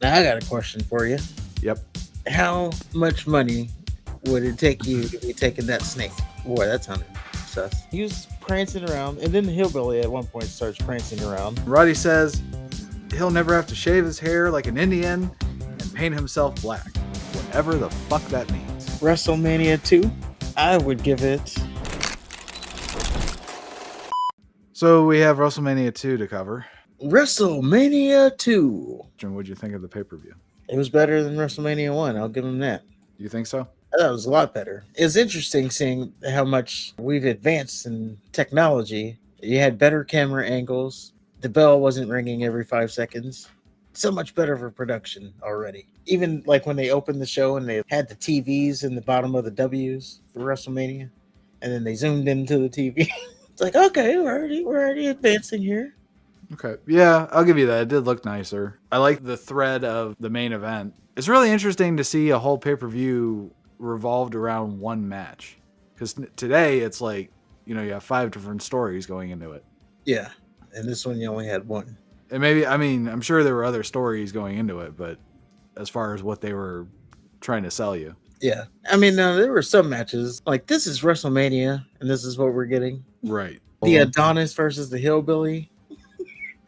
Now I got a question for you. Yep. How much money would it take you to be taking that snake? Boy, that sounded sus. He was prancing around, and then the hillbilly at one point starts prancing around. Roddy says he'll never have to shave his hair like an Indian and paint himself black, whatever the fuck that means. WrestleMania 2, I would give it. So we have WrestleMania 2 to cover. WrestleMania 2. Jim, what'd you think of the pay-per-view? It was better than WrestleMania 1. I'll give him that. You think so? I thought it was a lot better. It's interesting seeing how much we've advanced in technology. You had better camera angles. The bell wasn't ringing every 5 seconds. So much better for production already. Even like when they opened the show and they had the TVs in the bottom of the W's for WrestleMania, and then they zoomed into the TV. It's like, okay, we're already advancing here. Okay. Yeah, I'll give you that. It did look nicer. I like the thread of the main event. It's really interesting to see a whole pay-per-view revolved around one match. Because today it's like, you have 5 different stories going into it. Yeah, and this one you only had one. And maybe, I'm sure there were other stories going into it, but as far as what they were trying to sell you. Yeah. I mean, there were some matches like this is WrestleMania, and this is what we're getting. Right. The Adonis versus the Hillbilly.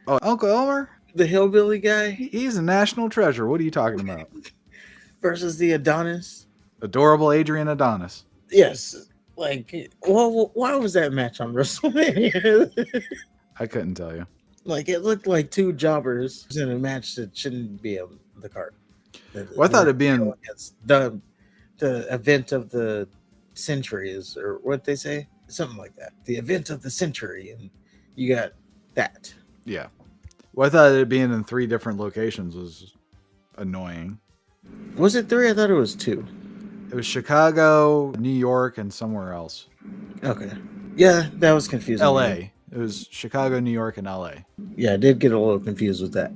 Oh, Uncle Elmer? The Hillbilly guy? He's a national treasure. What are you talking about? Versus the Adonis? Adorable Adrian Adonis. Yes. Like, well, why was that match on WrestleMania? I couldn't tell you. Like, it looked like two jobbers in a match that shouldn't be on the card. Well, I thought it'd be in the event of the century is, or what they say, something like that. The event of the century, and you got that. Yeah. Well, I thought it being in 3 different locations was annoying. Was it 3? I thought it was 2. It was Chicago, New York, and somewhere else. Okay. Yeah, that was confusing. L.A. It was Chicago, New York, and L.A. Yeah, I did get a little confused with that.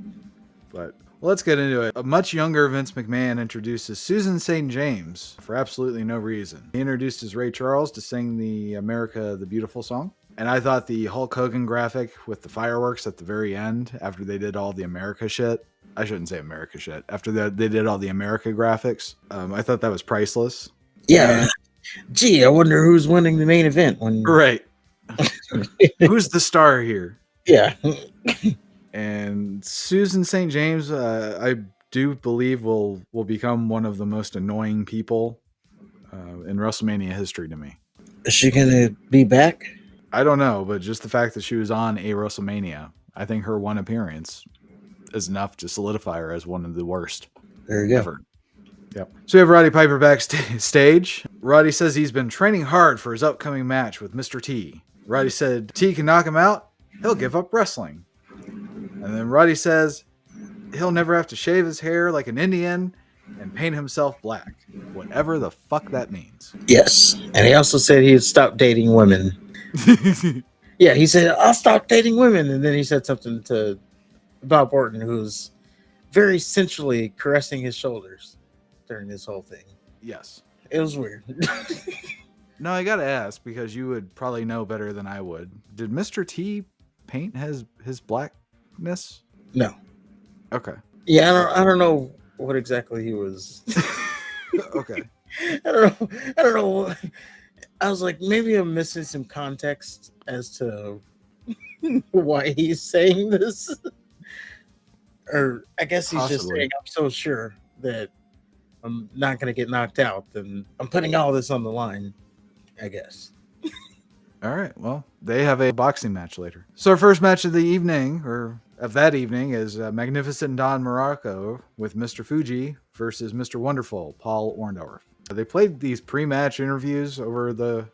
But let's get into it. A much younger Vince McMahon introduces Susan St. James for absolutely no reason. He introduced Ray Charles to sing the America the Beautiful song. And I thought the Hulk Hogan graphic with the fireworks at the very end, after they did all the America shit. I shouldn't say America shit. After they did all the America graphics, I thought that was priceless. Yeah. Gee, I wonder who's winning the main event. Right. Who's the star here? Yeah. And Susan St. James, I do believe will become one of the most annoying people in WrestleMania history to me. Is she going to be back? I don't know, but just the fact that she was on a WrestleMania, I think her one appearance is enough to solidify her as one of the worst. There you go. Ever. Yep. So we have Roddy Piper backstage. Roddy says he's been training hard for his upcoming match with Mr. T. Roddy said T can knock him out, he'll give up wrestling. And then Roddy says he'll never have to shave his hair like an Indian and paint himself black, whatever the fuck that means. Yes. And he also said he'd stop dating women. Yeah, he said, I'll stop dating women. And then he said something to Bob Orton, who's very sensually caressing his shoulders during this whole thing. Yes. It was weird. No, I gotta ask, because you would probably know better than I would. Did Mr. T paint his blackness? No. Okay. Yeah, I don't know what exactly he was. Okay. I don't know. I was like, maybe I'm missing some context as to why he's saying this. Or I guess he's just saying, I'm so sure that I'm not going to get knocked out, then I'm putting all this on the line, I guess. All right. Well, they have a boxing match later. So our first match of the evening, or of that evening, is Magnificent Don Morocco with Mr. Fuji versus Mr. Wonderful, Paul Orndorff. They played these pre-match interviews over the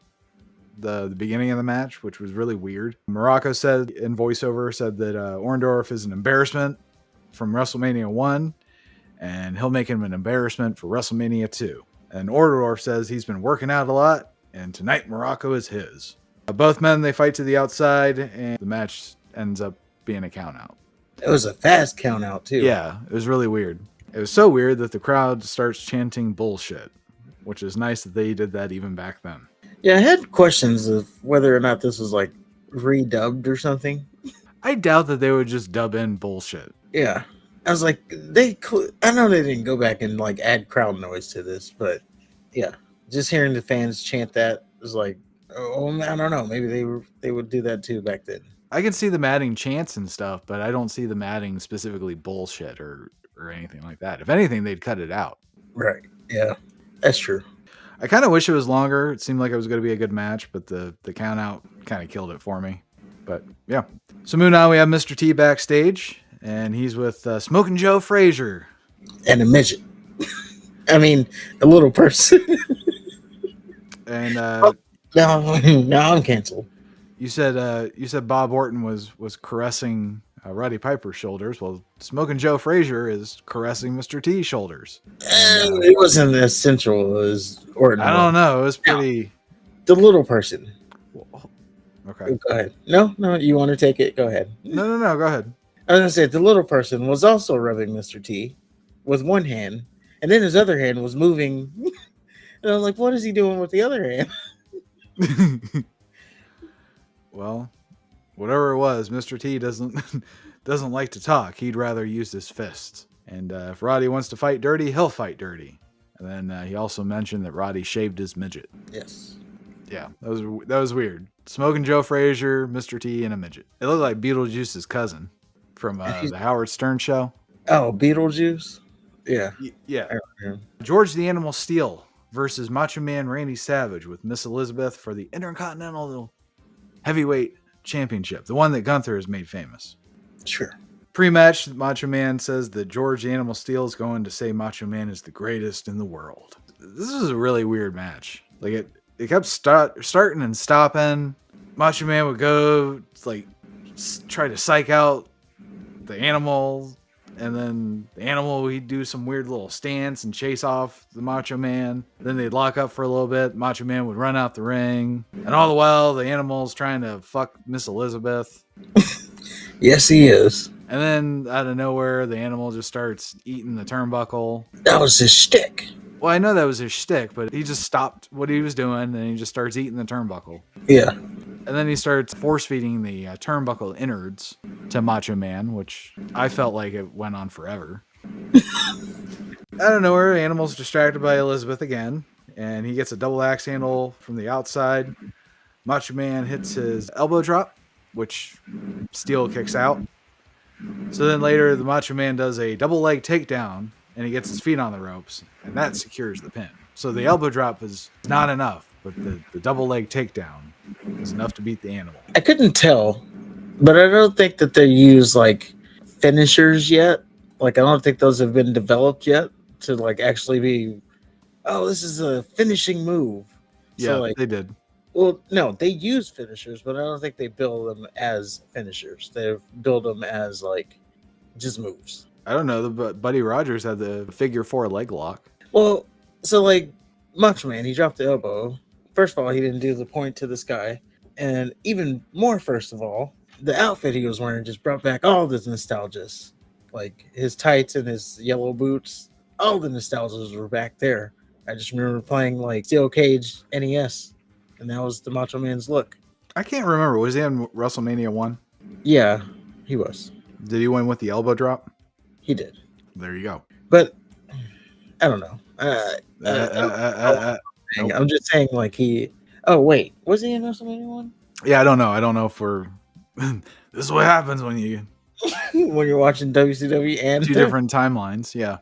beginning of the match, which was really weird. Morocco said in voiceover that Orndorff is an embarrassment from WrestleMania 1, and he'll make him an embarrassment for WrestleMania 2. And Orndorff says he's been working out a lot, and tonight Morocco is his. Both men, they fight to the outside, and the match ends up being a count out. It was a fast count out, too. Yeah, it was really weird. It was so weird that the crowd starts chanting bullshit, which is nice that they did that even back then. Yeah, I had questions of whether or not this was like redubbed or something. I doubt that they would just dub in bullshit. Yeah. I was like, I know they didn't go back and like add crowd noise to this, but yeah, just hearing the fans chant that was like, oh, I don't know, maybe they would do that too back then. I can see them adding chants and stuff, but I don't see them adding specifically bullshit or anything like that. If anything, they'd cut it out. Right? Yeah, that's true. I kind of wish it was longer. It seemed like it was going to be a good match, but the count out kind of killed it for me. But yeah. So moving on, we have Mr. T backstage, and he's with Smoking Joe Frazier. And a midget. I mean, the little person. And now I'm canceled. you said Bob Orton was caressing Roddy Piper's shoulders. Well, Smoking Joe Frazier is caressing Mr. T's shoulders. And, It wasn't as central as Orton. I don't know. It was pretty. The little person. Okay. Go ahead. No, you want to take it? Go ahead. No. Go ahead. I was gonna say the little person was also rubbing Mr. T with one hand, and then his other hand was moving. And I'm like, what is he doing with the other hand? Well, whatever it was, Mr. T doesn't like to talk. He'd rather use his fists. And if Roddy wants to fight dirty, he'll fight dirty. And then he also mentioned that Roddy shaved his midget. Yes. Yeah, that was weird. Smoking Joe Frazier, Mr. T, and a midget. It looked like Beetlejuice's cousin from the Howard Stern show. Oh, Beetlejuice. Yeah. Yeah. George the Animal Steel versus Macho Man Randy Savage with Miss Elizabeth for the Intercontinental Heavyweight Championship, the one that Gunther has made famous. Sure. Pre-match, Macho Man says that George the Animal Steel is going to say Macho Man is the greatest in the world. This is a really weird match. Like it kept starting and stopping. Macho Man would go like try to psych out the animal, and then the animal would do some weird little stance and chase off the Macho Man. Then they'd lock up for a little bit. Macho Man would run out the ring, and all the while the animal's trying to fuck Miss Elizabeth. Yes, he is. And then out of nowhere, the animal just starts eating the turnbuckle. That was his shtick. Well, I know that was his shtick, but he just stopped what he was doing and he just starts eating the turnbuckle. Yeah. And then he starts force feeding the turnbuckle innards to Macho Man, which I felt like it went on forever. Out of nowhere, Animal's distracted by Elizabeth again, and he gets a double axe handle from the outside. Macho Man hits his elbow drop, which Steel kicks out. So then later, the Macho Man does a double leg takedown, and he gets his feet on the ropes, and that secures the pin. So the elbow drop is not enough, but the double leg takedown is enough to beat the Animal. I couldn't tell, but I don't think that they use like finishers yet. Like I don't think those have been developed yet to like actually be, oh, this is a finishing move. Yeah, So, like, they did. well, no, they use finishers, but I don't think they build them as finishers. They build them as like just moves. I don't know, but Buddy Rogers had the figure 4 leg lock. Well, so like Macho Man, he dropped the elbow. First of all, he didn't do the point to the sky, and even more, first of all, the outfit he was wearing just brought back all the nostalgias, like his tights and his yellow boots. All the nostalgias were back there. I just remember playing like Steel Cage NES, and that was the Macho Man's look. I can't remember. Was he in WrestleMania 1? Yeah, he was. Did he win with the elbow drop? He did. There you go. But I don't know. Nope. I'm just saying, like he. Oh wait, was he in WrestleMania 1? Yeah, I don't know. I don't know if we're. This is what happens when you When you're watching WCW and two different timelines. Yeah.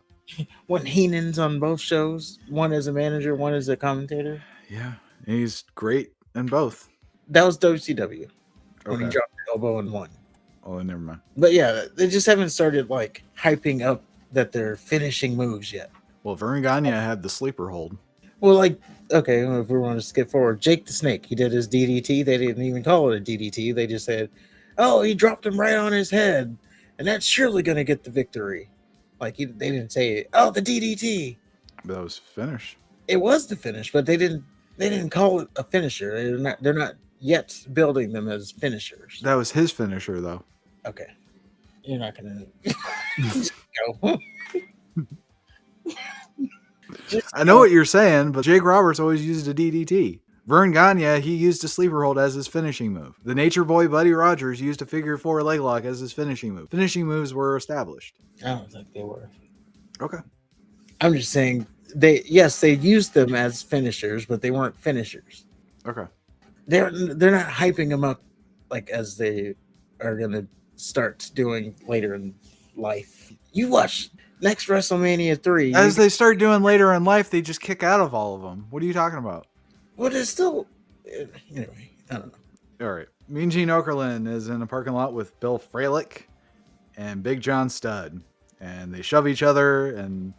when Heenan's on both shows, one as a manager, one as a commentator. Yeah. He's great in both. That was WCW when he Okay. dropped the elbow and won. Oh, never mind. But yeah, they just haven't started like hyping up that they're finishing moves yet. Well, Vern Gagne had the sleeper hold. Well, like, okay, if we want to skip forward, Jake the Snake, he did his DDT. They didn't even call it a DDT. They just said, oh, he dropped him right on his head, and that's surely going to get the victory. Like, they didn't say, oh, the DDT. But that was finished. It was the finish, but they didn't call it a finisher. They're not yet building them as finishers. That was his finisher, though. Okay. You're not going to go. I know what you're saying, but Jake Roberts always used a DDT. Vern Gagne, he used a sleeper hold as his finishing move. The Nature Boy Buddy Rogers used a figure 4 leg lock as his finishing move. Finishing moves were established. I don't think they were. Okay. I'm just saying they used them as finishers, but they weren't finishers. Okay. They're not hyping them up like as they are gonna start doing later in life. You watch next WrestleMania 3. As they start doing later in life, they just kick out of all of them. What are you talking about? Well, it's still anyway. I don't know. All right. Mean Gene Okerlund is in a parking lot with Bill Fralick and Big John Studd, and they shove each other, and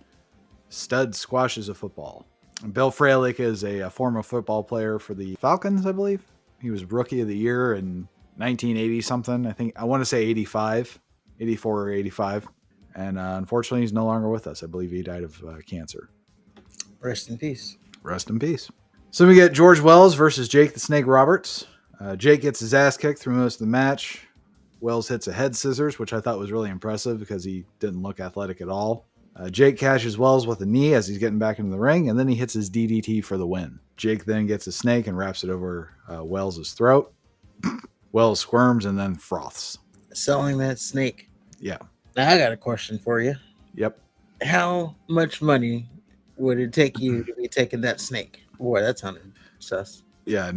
Studd squashes a football. And Bill Fralick is a former football player for the Falcons, I believe. He was Rookie of the Year in 1980 something. I want to say 85, 84 or 85. And unfortunately, he's no longer with us. I believe he died of cancer. Rest in peace. Rest in peace. So we get George Wells versus Jake the Snake Roberts. Jake gets his ass kicked through most of the match. Wells hits a head scissors, which I thought was really impressive because he didn't look athletic at all. Jake catches Wells with a knee as he's getting back into the ring, and then he hits his DDT for the win. Jake then gets a snake and wraps it over Wells' throat. Wells squirms and then froths. Selling that snake. Yeah. Now I got a question for you. Yep. How much money would it take you to be taking that snake? Boy, that sounded sus. Yeah.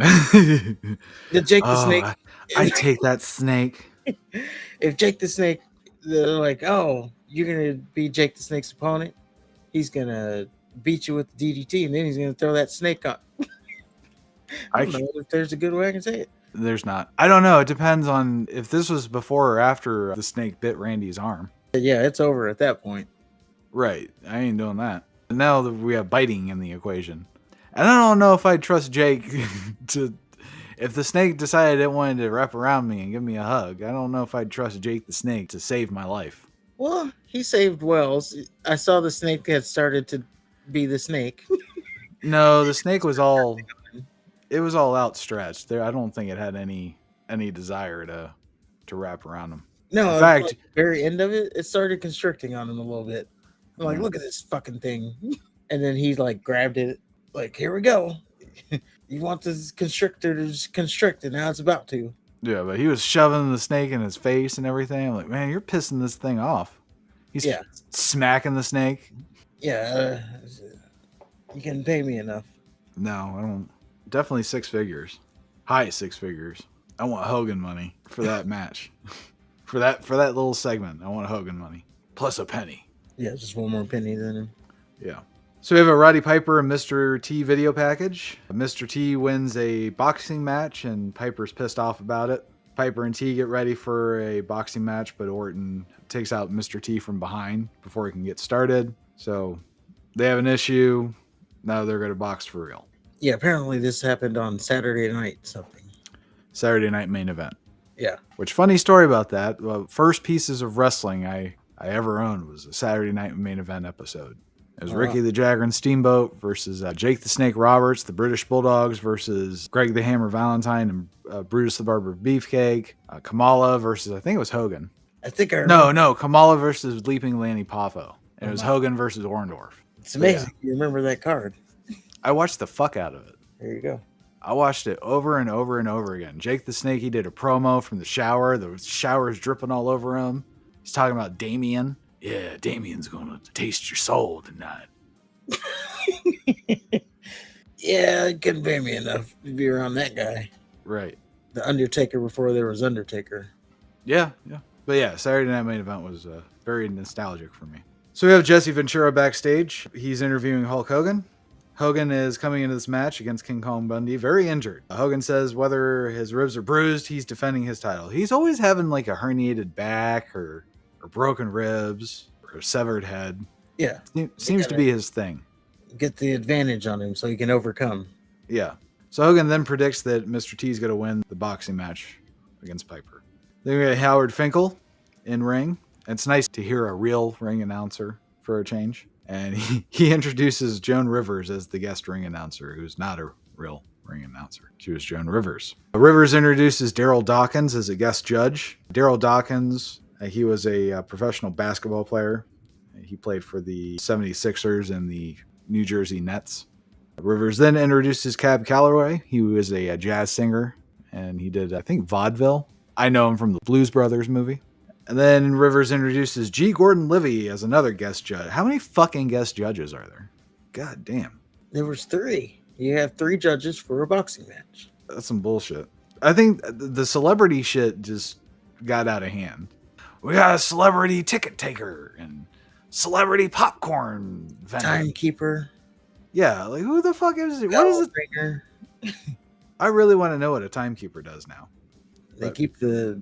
Did Jake the Snake? I take that snake. If Jake the Snake, they're like, oh, you're gonna be Jake the Snake's opponent. He's gonna beat you with the DDT, and then he's gonna throw that snake on. I don't know if there's a good way I can say it. There's not. I don't know. It depends on if this was before or after the snake bit Randy's arm. Yeah, it's over at that point. Right. I ain't doing that. Now that we have biting in the equation. And I don't know if I'd trust Jake to... If the snake decided it wanted to wrap around me and give me a hug, I don't know if I'd trust Jake the Snake to save my life. Well, he saved Wells. I saw the snake had started to be the snake. No, the snake was all... It was all outstretched. There, I don't think it had any desire to wrap around him. No, in fact, like the very end of it, it started constricting on him a little bit. I'm like, look at this fucking thing. And then he like grabbed it, like, here we go. You want this constrictor to just constrict, and now it's about to. Yeah, but he was shoving the snake in his face and everything. I'm like, man, you're pissing this thing off. He's smacking the snake. Yeah, you can pay me enough. No, I don't. Definitely 6 figures. High 6 figures. I want Hogan money for that match. for that little segment, I want Hogan money. Plus a penny. Yeah, just one more penny than him. Yeah. So we have a Roddy Piper and Mr. T video package. Mr. T wins a boxing match, and Piper's pissed off about it. Piper and T get ready for a boxing match, but Orton takes out Mr. T from behind before he can get started. So they have an issue. Now they're going to box for real. Yeah, apparently this happened on Saturday night something. Saturday night main event. Yeah. Which, funny story about that. First pieces of wrestling I ever owned was a Saturday night main event episode. It was Ricky the Jagger and Steamboat versus Jake the Snake Roberts, the British Bulldogs versus Greg the Hammer Valentine and Brutus the Barber Beefcake. Kamala versus, I think it was Hogan. I think I remember. No, Kamala versus Leaping Lanny Poffo. And it was Hogan versus Orndorff. It's amazing. You remember that card. I watched the fuck out of it. There you go. I watched it over and over and over again. Jake the Snake, he did a promo from the shower. The shower's dripping all over him. He's talking about Damien. Yeah, Damien's going to taste your soul tonight. Yeah, it couldn't pay me enough to be around that guy. Right. The Undertaker before there was Undertaker. Yeah. But yeah, Saturday Night Main Event was very nostalgic for me. So we have Jesse Ventura backstage. He's interviewing Hulk Hogan. Hogan is coming into this match against King Kong Bundy, very injured. Hogan says whether his ribs are bruised, he's defending his title. He's always having like a herniated back or broken ribs or a severed head. Yeah. Seems to be his thing. Get the advantage on him so he can overcome. Yeah. So Hogan then predicts that Mr. T is going to win the boxing match against Piper. Then we got Howard Finkel in ring. It's nice to hear a real ring announcer for a change. And he introduces Joan Rivers as the guest ring announcer, who's not a real ring announcer. She was Joan Rivers. Rivers introduces Daryl Dawkins as a guest judge. Daryl Dawkins, he was a professional basketball player. He played for the 76ers and the New Jersey Nets. Rivers then introduces Cab Calloway. He was a jazz singer, and he did, I think, vaudeville. I know him from the Blues Brothers movie. And then Rivers introduces G. Gordon Livy as another guest judge. How many fucking guest judges are there? God damn. There was 3. You have 3 judges for a boxing match. That's some bullshit. I think the celebrity shit just got out of hand. We got a celebrity ticket taker and celebrity popcorn vendor. Timekeeper. Yeah, like who the fuck is it? What is it? Ringer. I really want to know what a timekeeper does now. They keep the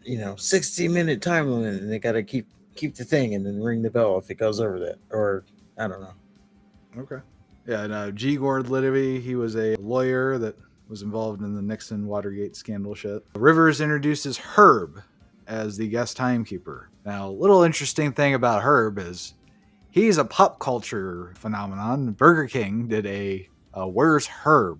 60-minute time limit, and they got to keep the thing and then ring the bell if it goes over that, or I don't know. Okay. Yeah, and G. Gordon Liddy, he was a lawyer that was involved in the Nixon Watergate scandal shit. Rivers introduces Herb as the guest timekeeper. Now, a little interesting thing about Herb is he's a pop culture phenomenon. Burger King did a Where's Herb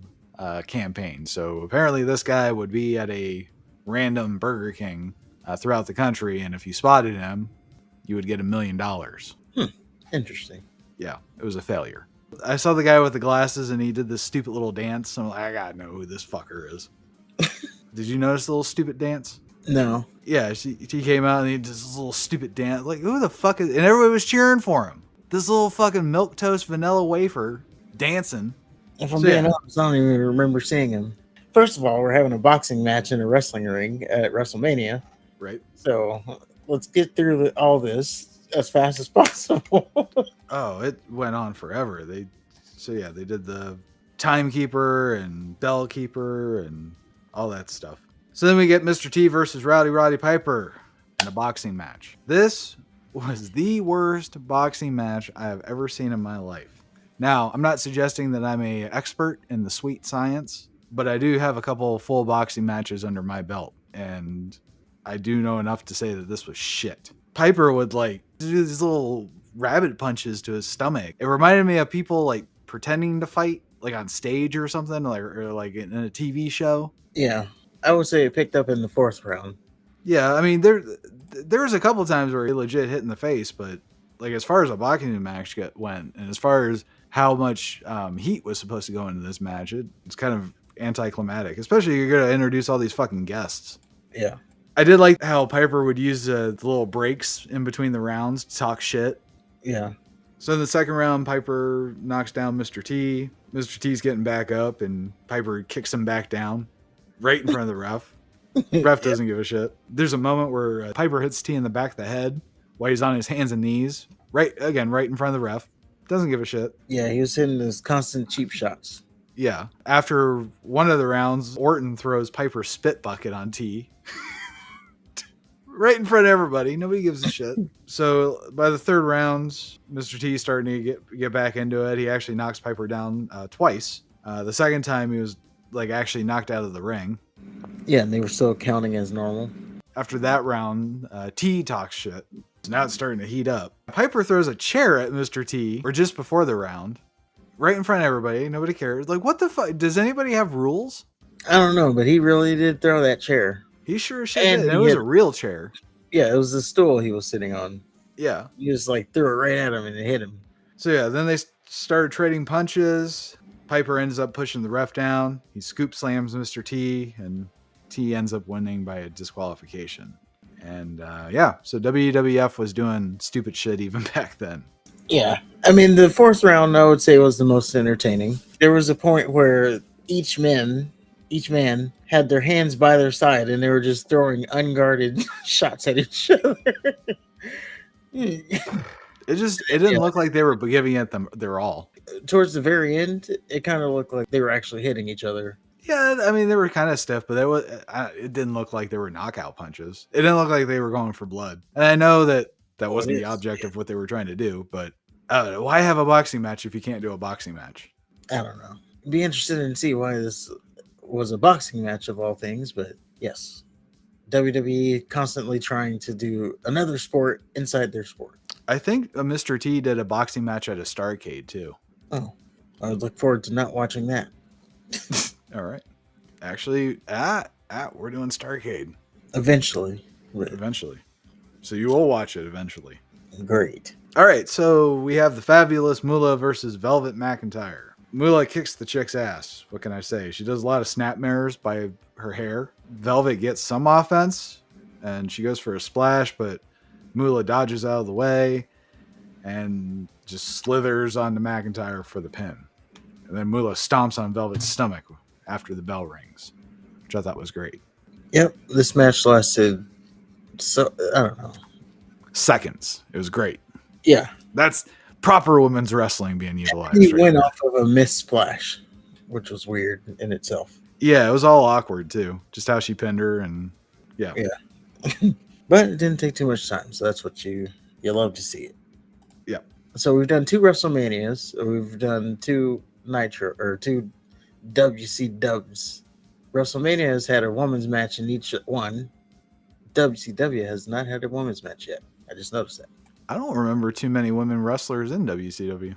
campaign. So apparently this guy would be at a random Burger King throughout the country, and if you spotted him, you would get $1 million. Interesting. Yeah, it was a failure. I saw the guy with the glasses, and he did this stupid little dance. I'm like, I gotta know who this fucker is. Did you notice the little stupid dance? No. Yeah, he came out and he did this little stupid dance. Like, who the fuck is... And everybody was cheering for him. This little fucking milquetoast vanilla wafer dancing. If I'm being honest, I don't even remember seeing him. First of all, we're having a boxing match in a wrestling ring at WrestleMania. Right. So let's get through all this as fast as possible. Oh, it went on forever. They did the timekeeper and bellkeeper and all that stuff. So then we get Mr. T versus Roddy Piper in a boxing match. This was the worst boxing match I have ever seen in my life. Now, I'm not suggesting that I'm an expert in the sweet science, but I do have a couple full boxing matches under my belt, and I do know enough to say that this was shit. Piper would do these little rabbit punches to his stomach. It reminded me of people pretending to fight on stage or something, or in a TV show. Yeah, I would say it picked up in the 4th round. Yeah, I mean there was a couple times where he legit hit in the face, but as far as a boxing match went, and as far as how much heat was supposed to go into this match, it's kind of anticlimactic. Especially you're gonna introduce all these fucking guests. Yeah. I did like how Piper would use the little breaks in between the rounds to talk shit. Yeah. So in the second round, Piper knocks down Mr. T. Mr. T's getting back up, and Piper kicks him back down right in front of the ref. Ref doesn't give a shit. There's a moment where Piper hits T in the back of the head while he's on his hands and knees. Right in front of the ref. Doesn't give a shit. Yeah, he was hitting his constant cheap shots. Yeah. After one of the rounds, Orton throws Piper's spit bucket on T. Right in front of everybody. Nobody gives a shit. So by the third round, Mr. T is starting to get back into it. He actually knocks Piper down twice. The second time he was actually knocked out of the ring. Yeah, and they were still counting as normal. After that round, T talks shit. So now it's starting to heat up. Piper throws a chair at Mr. T, or just before the round. Right in front of everybody. Nobody cares. What the fuck? Does anybody have rules? I don't know, but he really did throw that chair. He sure shit did. It was a real chair. Yeah, it was the stool he was sitting on. Yeah. He just threw it right at him and it hit him. So yeah, then they started trading punches. Piper ends up pushing the ref down. He scoop slams Mr. T, and T ends up winning by a disqualification. And so WWF was doing stupid shit even back then. Yeah. I mean, the 4th round, I would say, was the most entertaining. There was a point where each man had their hands by their side, and they were just throwing unguarded shots at each other. It didn't look like they were giving it their all. Towards the very end, it kind of looked like they were actually hitting each other. Yeah, I mean, they were kind of stiff, but it didn't look like they were knockout punches. It didn't look like they were going for blood. And I know that wasn't the object of what they were trying to do, but why have a boxing match if you can't do a boxing match? I don't know. Be interested in see why this was a boxing match of all things, but yes. WWE constantly trying to do another sport inside their sport. I think Mr. T did a boxing match at a Starrcade too. Oh, I would look forward to not watching that. All right. Actually, we're doing Starrcade. Eventually. Eventually. So you will watch it eventually. Great. All right. So we have the Fabulous Moolah versus Velvet McIntyre. Moolah kicks the chick's ass. What can I say? She does a lot of snap mirrors by her hair. Velvet gets some offense, and she goes for a splash, but Moolah dodges out of the way and just slithers onto McIntyre for the pin. And then Moolah stomps on Velvet's stomach after the bell rings, which I thought was great. Yep, this match lasted I don't know. Seconds. It was great. Yeah, That's proper women's wrestling being he utilized. went off of a missed splash, which was weird in itself. Yeah, it was all awkward too. Just how she pinned her, and yeah. But it didn't take too much time, so that's what you love to see it. Yeah. So we've done 2 WrestleManias. We've done 2 Nitro or 2 WC Dubs. WrestleMania has had a women's match in each one. WCW has not had a women's match yet. I just noticed that. I don't remember too many women wrestlers in WCW.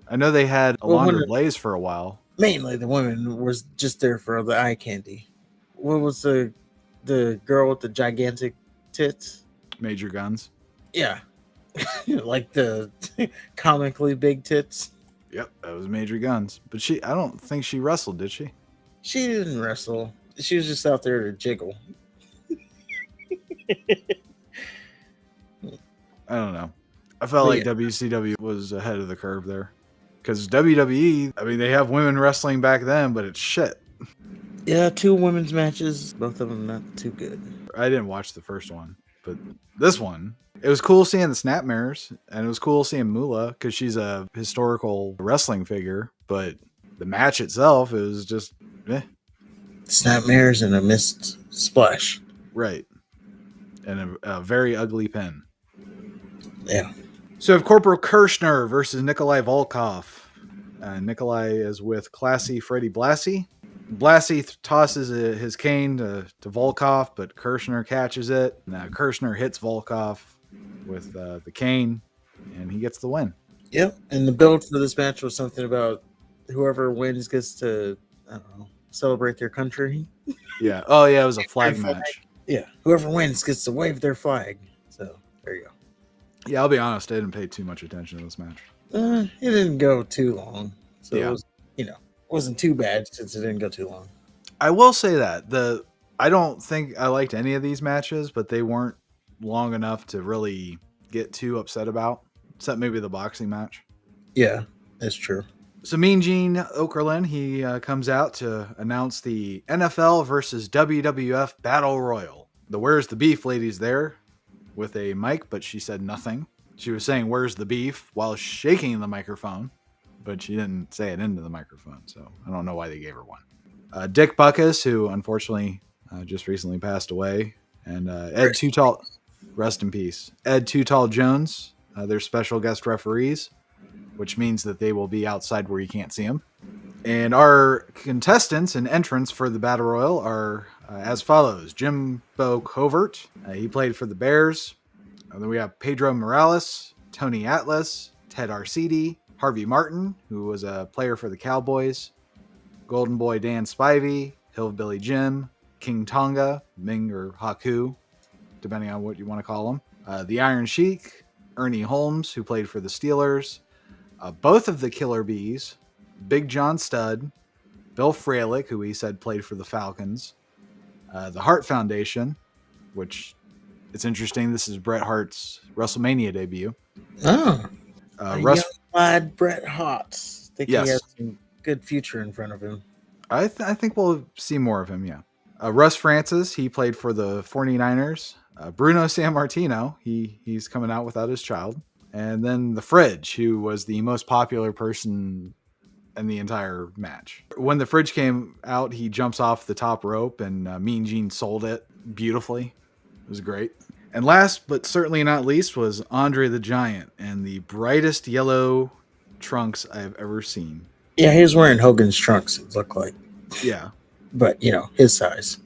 I know they had Well, Alondra Blaze for a while. Mainly the women was just there for the eye candy. What was the girl with the gigantic tits? Major Guns. Yeah. Like the comically big tits. Yep, that was Major Guns. But I don't think she wrestled, did she? She didn't wrestle. She was just out there to jiggle. I don't know. I felt like WCW was ahead of the curve there. Because WWE, I mean, they have women wrestling back then, but it's shit. Yeah, 2 women's matches. Both of them not too good. I didn't watch the first one, but this one, it was cool seeing the snap mirrors, and it was cool seeing Moolah because she's a historical wrestling figure, but the match itself is just Snap mirrors and a missed splash. Right. And a very ugly pin. Yeah. So we have Corporal Kirshner versus Nikolai Volkov. Nikolai is with Classy Freddie Blassie. Blassie tosses his cane to Volkov, but Kirshner catches it. Now Kirshner hits Volkov with the cane, and he gets the win. Yep. And the build for this match was something about whoever wins gets to, I don't know, celebrate their country. Yeah. Oh, yeah, it was a flag match. Yeah. Whoever wins gets to wave their flag. So there you go. Yeah, I'll be honest, I didn't pay too much attention to this match. It didn't go too long. So yeah. It was, wasn't too bad since it didn't go too long. I will say that I don't think I liked any of these matches, but they weren't long enough to really get too upset about, except maybe the boxing match. Yeah, that's true. So Mean Gene Okerlund, he comes out to announce the NFL versus WWF Battle Royal. The Where's the Beef lady's there with a mic, but she said nothing. She was saying, "Where's the beef?" while shaking the microphone, but she didn't say it into the microphone, so I don't know why they gave her one. Dick Butkus, who unfortunately just recently passed away, and Ed Too Tall, rest in peace. Ed Too Tall Jones, they're special guest referees, which means that they will be outside where you can't see them. And our contestants and entrants for the Battle Royal are as follows. Jimbo Covert, he played for the Bears. And then we have Pedro Morales, Tony Atlas, Ted Arcidi, Harvey Martin, who was a player for the Cowboys, Golden Boy Dan Spivey, Hillbilly Jim, King Tonga, Ming or Haku, depending on what you want to call him. The Iron Sheik, Ernie Holmes, who played for the Steelers, both of the Killer Bees, Big John Studd, Bill Fralick, who he said played for the Falcons, the Hart Foundation, which it's interesting. This is Bret Hart's WrestleMania debut. Oh, young Bret Hart. I think he has some good future in front of him. I think we'll see more of him, yeah. Russ Francis, he played for the 49ers. Bruno Sammartino, he's coming out without his child. And then the Fridge, who was the most popular person in the entire match. When the Fridge came out, he jumps off the top rope, and Mean Gene sold it beautifully. It was great. And last but certainly not least was Andre the Giant and the brightest yellow trunks I've ever seen. Yeah, he was wearing Hogan's trunks, it looked like. Yeah. But, his size.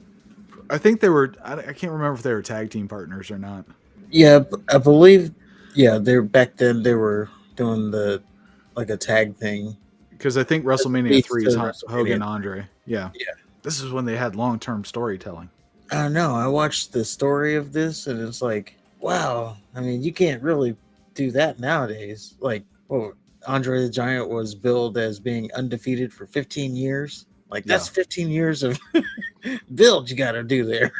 I think they were, I can't remember if they were tag team partners or not. Yeah, I believe, back then they were doing a tag thing. Because I think WrestleMania 3 is Hogan Andre. Yeah. This is when they had long-term storytelling. I don't know. I watched the story of this, and it's like, wow. I mean, you can't really do that nowadays. Like, Andre the Giant was billed as being undefeated for 15 years. Like Yeah. that's 15 years of build you got to do there.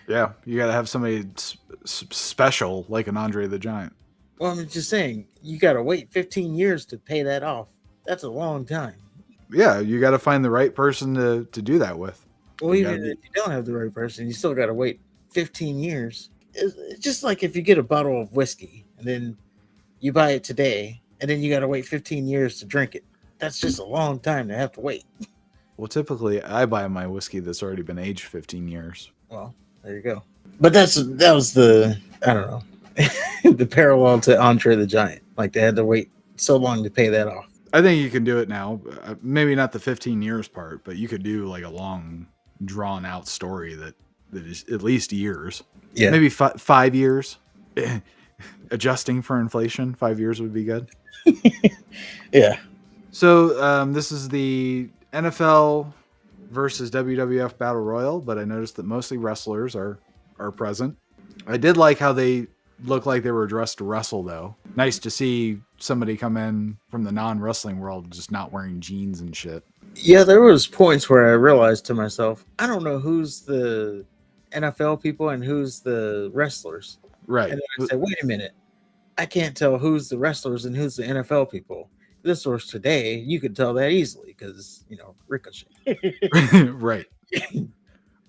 Yeah. You got to have somebody special like an Andre the Giant. Well, I'm just saying, you got to wait 15 years to pay that off. That's a long time. Yeah. You got to find the right person to do that with. Well, You even got to be. if you don't have the right person, you still got to wait 15 years. It's just like if you get a bottle of whiskey and then you buy it today and then you got to wait 15 years to drink it. That's just a long time to have to wait. Well, typically I buy my whiskey that's already been aged 15 years. Well, there you go. But that was the, I don't know, the parallel to Andre the Giant. Like they had to wait so long to pay that off. I think you can do it now. Maybe not the 15 years part, but you could do like a long, drawn out story that is at least years. Yeah. Maybe 5 years. Adjusting for inflation, 5 years would be good. Yeah. So this is the NFL versus WWF Battle Royal, but I noticed that mostly wrestlers are present. I did like how they looked like they were dressed to wrestle, though. Nice to see somebody come in from the non-wrestling world just not wearing jeans and shit. Yeah, there was points where I realized to myself, I don't know who's the NFL people and who's the wrestlers. Right. And then I said, wait a minute. I can't tell who's the wrestlers and who's the NFL people. This was today, you could tell that easily because, Ricochet. Right.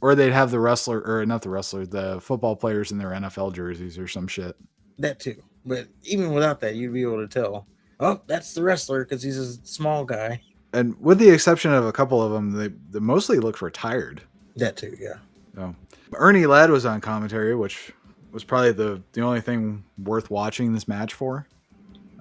Or they'd have the wrestler, or not the wrestler, the football players in their NFL jerseys or some shit. That too. But even without that, you'd be able to tell, oh, that's the wrestler because he's a small guy. And with the exception of a couple of them, they mostly looked retired. That too, yeah. So, Ernie Ladd was on commentary, which was probably the only thing worth watching this match for.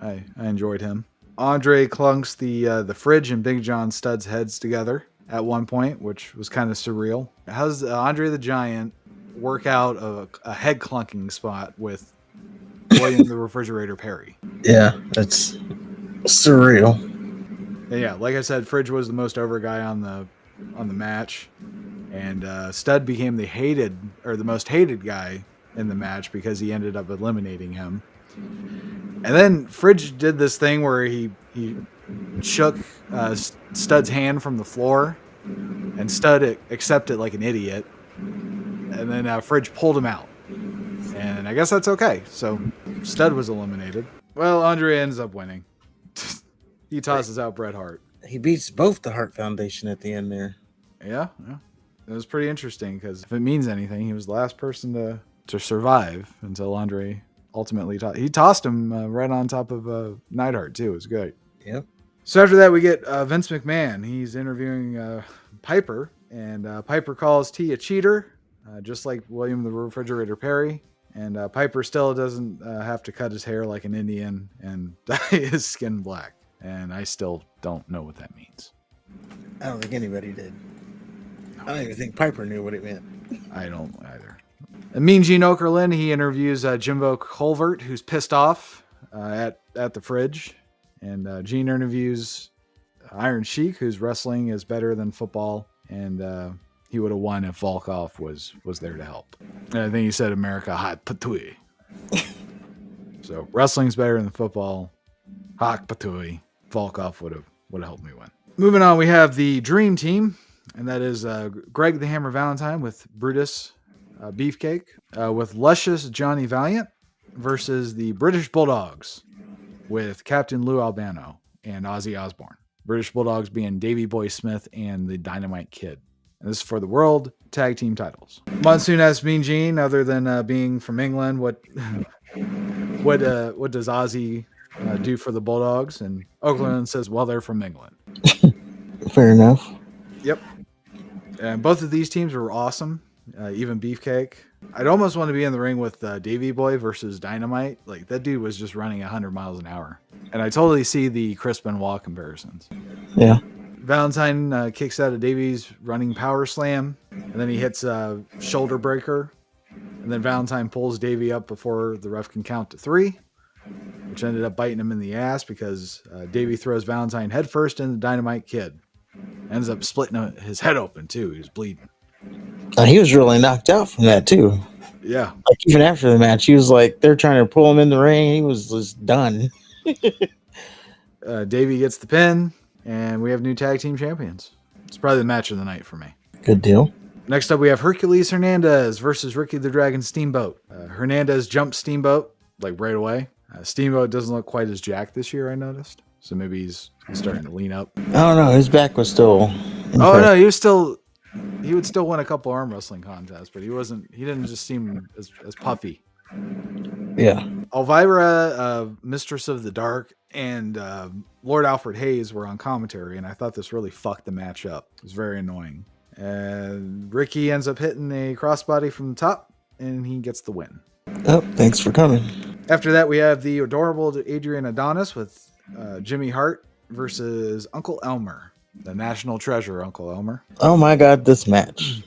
I enjoyed him. Andre clunks the fridge and Big John Studd's heads together at one point, which was kind of surreal. How's Andre the Giant work out a head clunking spot with William the Refrigerator Perry? Yeah, that's surreal. And yeah, like I said, Fridge was the most over guy on the match, and Studd became the most hated guy in the match because he ended up eliminating him. And then Fridge did this thing where he shook Studd's hand from the floor, and Studd accepted like an idiot. And then Fridge pulled him out. And I guess that's okay. So Studd was eliminated. Well, Andre ends up winning. He tosses out Bret Hart. He beats both the Hart Foundation at the end there. Yeah. It was pretty interesting because if it means anything, he was the last person to survive until Andre ultimately tossed him right on top of Neidhart too. It was good. Yep. So after that, we get Vince McMahon. He's interviewing Piper, and Piper calls T a cheater, just like William the Refrigerator Perry. And Piper still doesn't have to cut his hair like an Indian and dye his skin black. And I still don't know what that means. I don't think anybody did. I don't even think Piper knew what it meant. I don't either. And Mean Gene Okerlund, he interviews Jimbo Colvert, who's pissed off at the fridge. And Gene interviews Iron Sheik, whose wrestling is better than football. And he would have won if Volkov was there to help. And I think he said America hot patui. So wrestling's better than football. Hot patui. Volkov would have helped me win. Moving on, we have the Dream Team, and that is Greg the Hammer Valentine with Brutus Beefcake, with Luscious Johnny Valiant versus the British Bulldogs with Captain Lou Albano and Ozzy Osbourne. British Bulldogs being Davey Boy Smith and the Dynamite Kid. And this is for the World Tag Team titles. Monsoon asks Mean Gene, other than being from England, what does Ozzy do for the Bulldogs? And Oakland says, well, they're from England. Fair enough. Yep. And both of these teams were awesome. Even Beefcake. I'd almost want to be in the ring with Davey Boy versus Dynamite. Like, that dude was just running 100 miles an hour. And I totally see the Chris Benoit comparisons. Yeah. Valentine kicks out of Davey's running power slam. And then he hits a shoulder breaker. And then Valentine pulls Davey up before the ref can count to 3. Which ended up biting him in the ass because Davey throws Valentine headfirst into Dynamite Kid. Ends up splitting his head open, too. He was bleeding. He was really knocked out from that, too. Yeah. Like, even after the match, he was like, they're trying to pull him in the ring. He was just done. Davey gets the pin, and we have new tag team champions. It's probably the match of the night for me. Good deal. Next up, we have Hercules Hernandez versus Ricky the Dragon Steamboat. Hernandez jumped Steamboat like right away. Steamboat doesn't look quite as jacked this year, I noticed. So maybe he's starting to lean up. I don't know. His back was still. Oh no, he would still win a couple arm wrestling contests, but he didn't just seem as puffy. Yeah. Elvira, Mistress of the Dark, and Lord Alfred Hayes were on commentary, and I thought this really fucked the match up. It was very annoying. And Ricky ends up hitting a crossbody from the top, and he gets the win. Oh, thanks for coming. After that, we have the adorable Adrian Adonis with Jimmy Hart versus Uncle Elmer, the national treasure, Uncle Elmer. Oh my God, this match.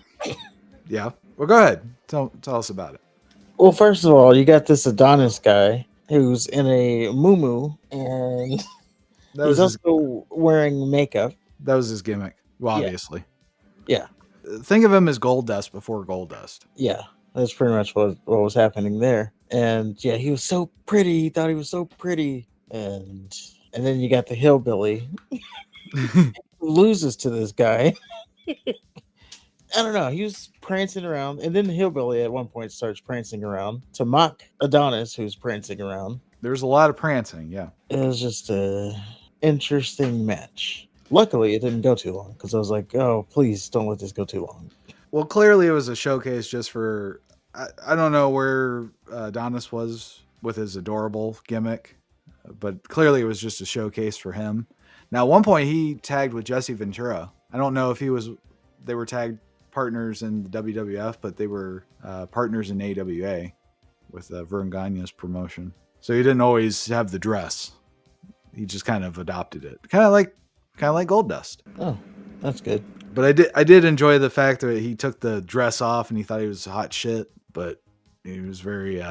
Yeah. Well, go ahead. Tell us about it. Well, first of all, you got this Adonis guy who's in a muumuu, and he's also wearing makeup. That was his gimmick. Well, obviously. Yeah. Think of him as Goldust before Goldust. Yeah. That's pretty much what was happening there. And yeah, he was so pretty. He thought he was so pretty. And then you got the hillbilly who loses to this guy. I don't know. He was prancing around. And then the hillbilly at one point starts prancing around to mock Adonis, who's prancing around. There's a lot of prancing, yeah. It was just a interesting match. Luckily, it didn't go too long because I was like, oh, please don't let this go too long. Well, clearly it was a showcase just for... I don't know where Adonis was with his adorable gimmick, but clearly it was just a showcase for him. Now, at one point, he tagged with Jesse Ventura. I don't know if they were tagged partners in the WWF, but they were partners in AWA with Vern Gagne's promotion. So he didn't always have the dress. He just kind of adopted it. Kind of like Goldust. Oh, that's good. But I did enjoy the fact that he took the dress off and he thought he was hot shit, but he was very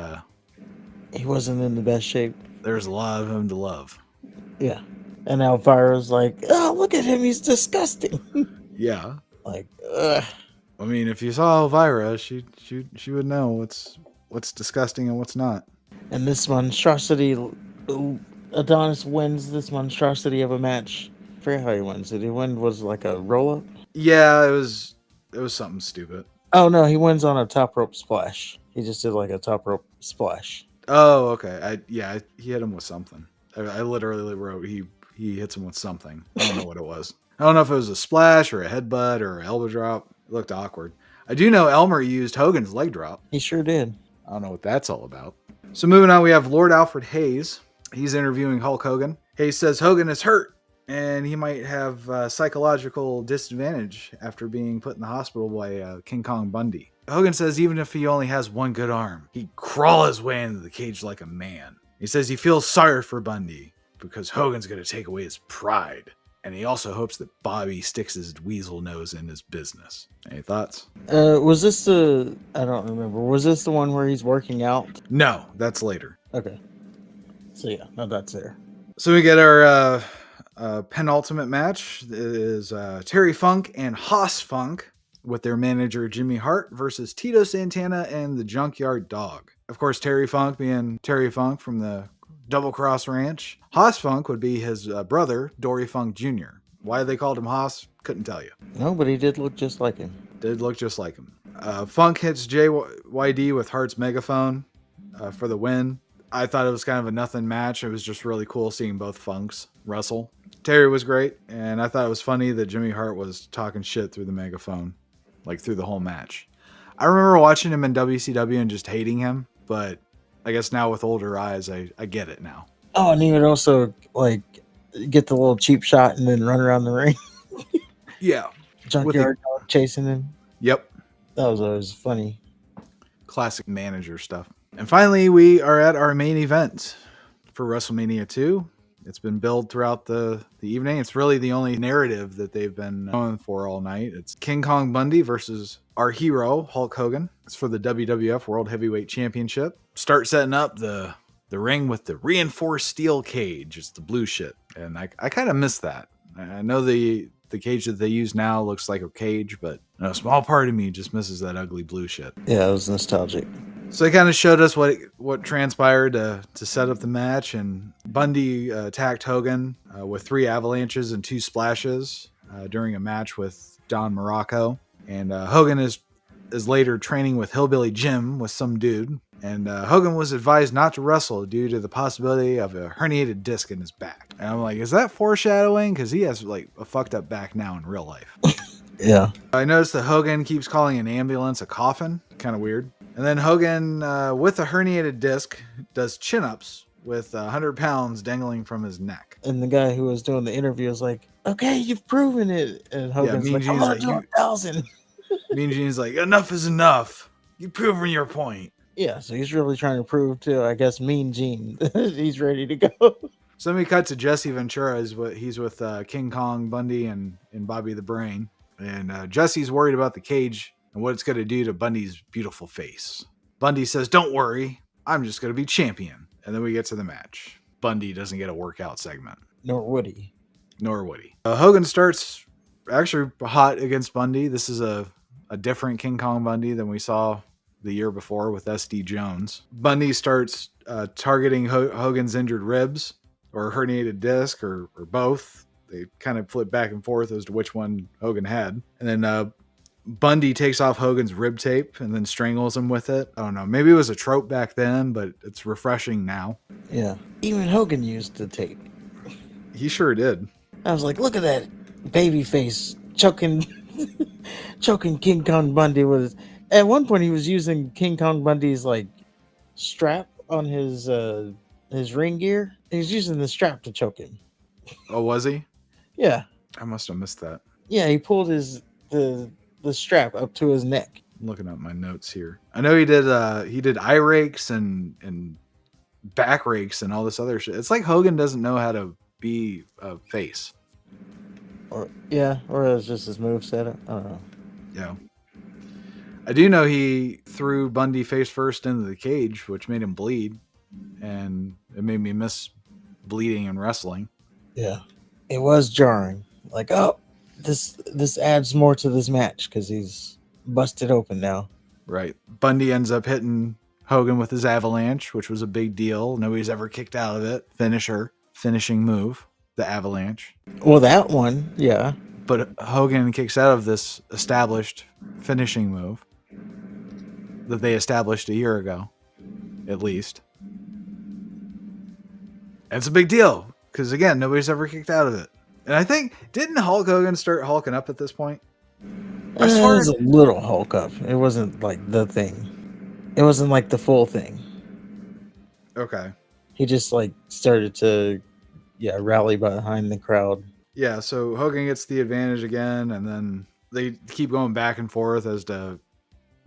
he wasn't in the best shape. There's a lot of him to love. Yeah. And Elvira's like, oh, look at him, he's disgusting. Yeah. Like, ugh. I mean, if you saw Elvira, she would know what's disgusting and what's not. And this monstrosity, Adonis wins this monstrosity of a match. I forget how he wins. Did he win? Was it like a roll up? Yeah, it was something stupid. Oh no, he wins on a top rope splash. He just did like a top rope splash. Oh, okay. He hit him with something. I literally wrote he hits him with something. I don't know what it was. I don't know if it was a splash or a headbutt or an elbow drop. It looked awkward. I do know Elmer used Hogan's leg drop. He sure did. I don't know what that's all about. So moving on, we have Lord Alfred Hayes. He's interviewing Hulk Hogan. Hayes says Hogan is hurt and he might have psychological disadvantage after being put in the hospital by King Kong Bundy. Hogan says even if he only has one good arm, he'd crawl his way into the cage like a man. He says he feels sorry for Bundy because Hogan's going to take away his pride. And he also hopes that Bobby sticks his weasel nose in his business. Any thoughts? Was this I don't remember. Was this the one where he's working out? No, that's later. Okay. So yeah, no, that's there. So we get our penultimate match. It is Terry Funk and Haas Funk with their manager Jimmy Hart versus Tito Santana and the Junkyard Dog. Of course, Terry Funk being Terry Funk from the Double Cross Ranch. Haas Funk would be his brother, Dory Funk Jr. Why they called him Haas, couldn't tell you. No, but he did look just like him. Did look just like him. Funk hits JYD with Hart's megaphone for the win. I thought it was kind of a nothing match. It was just really cool seeing both Funks wrestle. Terry was great, and I thought it was funny that Jimmy Hart was talking shit through the megaphone, like through the whole match. I remember watching him in WCW and just hating him, but I guess now with older eyes, I get it now. Oh, and he would also like get the little cheap shot and then run around the ring. Yeah. Junkyard Dog chasing him. Yep. That was always funny. Classic manager stuff. And finally, we are at our main event for WrestleMania 2. It's been billed throughout the evening. It's really the only narrative that they've been going for all night. It's King Kong Bundy versus our hero, Hulk Hogan. It's for the WWF World Heavyweight Championship. Start setting up the ring with the reinforced steel cage. It's the blue shit. And I kind of miss that. I know the cage that they use now looks like a cage, but a small part of me just misses that ugly blue shit. Yeah, it was nostalgic. So they kind of showed us what transpired to set up the match, and Bundy attacked Hogan with 3 avalanches and 2 splashes during a match with Don Morocco, and Hogan is later training with Hillbilly Jim with some dude, and Hogan was advised not to wrestle due to the possibility of a herniated disc in his back. And I'm like, is that foreshadowing? Because he has like a fucked up back now in real life. Yeah. I noticed that Hogan keeps calling an ambulance a coffin. Kind of weird. And then Hogan, with a herniated disc, does chin-ups with 100 pounds dangling from his neck. And the guy who was doing the interview was like, "Okay, you've proven it." And Hogan's Mean like, "I'm Gene's gonna like, do you. 1,000." Mean Gene's like, enough is enough. You've proven your point. Yeah, so he's really trying to prove to, I guess, Mean Gene he's ready to go. So then we cut to Jesse Ventura. He's with King Kong Bundy and Bobby the Brain. And Jesse's worried about the cage and what it's going to do to Bundy's beautiful face. Bundy says, don't worry, I'm just going to be champion. And then we get to the match. Bundy doesn't get a workout segment. Nor would he. Nor would he. Hogan starts actually hot against Bundy. This is a different King Kong Bundy than we saw the year before with SD Jones. Bundy starts targeting Hogan's injured ribs or herniated disc or both. They kind of flip back and forth as to which one Hogan had. And then Bundy takes off Hogan's rib tape and then strangles him with it. I don't know. Maybe it was a trope back then, but it's refreshing now. Yeah. Even Hogan used the tape. He sure did. I was like, look at that baby face choking King Kong Bundy with. At one point, he was using King Kong Bundy's like strap on his ring gear. He was using the strap to choke him. Oh, was he? Yeah. I must have missed that. Yeah, he pulled the strap up to his neck. I'm looking at my notes here. I know he did eye rakes and back rakes and all this other shit. It's like Hogan doesn't know how to be a face. Or it was just his moveset. I don't know. Yeah. I do know he threw Bundy face first into the cage, which made him bleed, and it made me miss bleeding and wrestling. Yeah. It was jarring. Like, oh, this adds more to this match because he's busted open now. Right. Bundy ends up hitting Hogan with his avalanche, which was a big deal. Nobody's ever kicked out of it. Finishing move, the avalanche. Well, that one, yeah. But Hogan kicks out of this established finishing move that they established a year ago, at least. And it's a big deal because, again, nobody's ever kicked out of it. And I think, didn't Hulk Hogan start hulking up at this point? I swear it was a little Hulk up. It wasn't like the thing. It wasn't like the full thing. Okay. He just like started to, rally behind the crowd. Yeah, so Hogan gets the advantage again, and then they keep going back and forth as to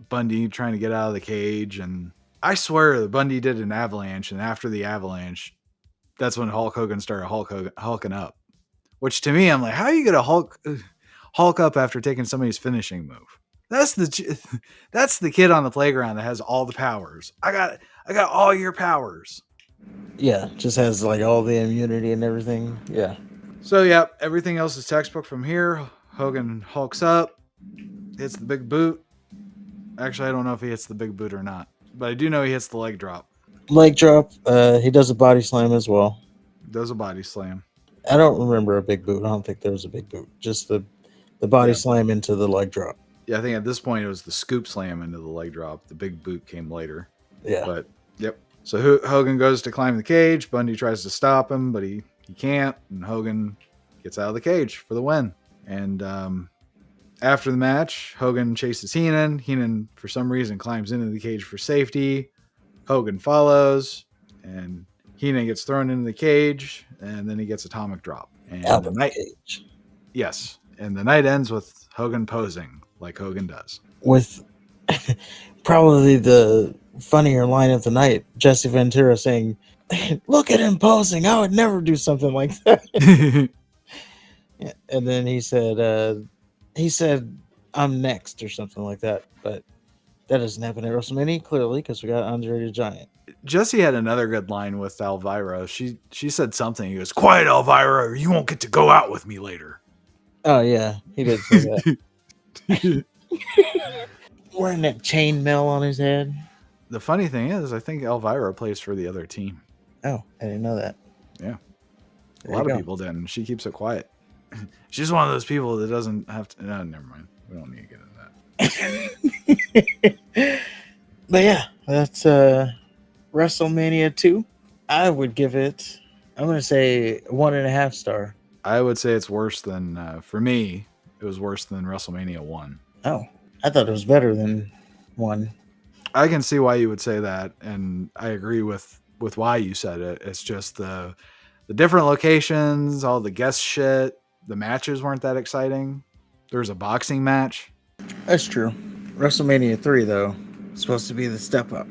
Bundy trying to get out of the cage. And I swear that Bundy did an avalanche, and after the avalanche, that's when Hulk Hogan started hulking up. Which to me, I'm like, how are you gonna Hulk up after taking somebody's finishing move? That's the kid on the playground that has all the powers. I got all your powers. Yeah, just has like all the immunity and everything. Yeah. So yeah, everything else is textbook from here. Hogan hulks up, hits the big boot. Actually, I don't know if he hits the big boot or not, but I do know he hits the leg drop. Leg drop. He does a body slam as well. Does a body slam. I don't remember a big boot. I don't think there was a big boot. Just the body slam into the leg drop. Yeah, I think at this point it was the scoop slam into the leg drop. The big boot came later. Yeah. But, yep. So Hogan goes to climb the cage. Bundy tries to stop him, but he can't. And Hogan gets out of the cage for the win. And after the match, Hogan chases Heenan. Heenan, for some reason, climbs into the cage for safety. Hogan follows. And Heenan gets thrown into the cage. And then he gets atomic drop. And out of the cage. Yes. And the night ends with Hogan posing like Hogan does. With probably the funnier line of the night, Jesse Ventura saying, "Look at him posing. I would never do something like that." Yeah, and then he said, "I'm next" or something like that. But that doesn't happen at WrestleMania, clearly, because we got Andre the Giant. Jesse had another good line with Elvira. She said something. He goes, "Quiet, Elvira, or you won't get to go out with me later." Oh, yeah, he did say that. Wearing that chainmail on his head. The funny thing is, I think Elvira plays for the other team. Oh, I didn't know that. Yeah. A There lot you of go. people didn't. She keeps it quiet. She's one of those people that doesn't have to. No, never mind. We don't need to get into that. But yeah, that's WrestleMania 2. I would give it, I'm going to say 1.5 star. I would say it's worse than, for me, it was worse than WrestleMania 1. Oh, I thought it was better than 1. I can see why you would say that, and I agree with why you said it. It's just the different locations, all the guest shit. The matches weren't that exciting. There was a boxing match. That's true. WrestleMania 3, though, is supposed to be the step up.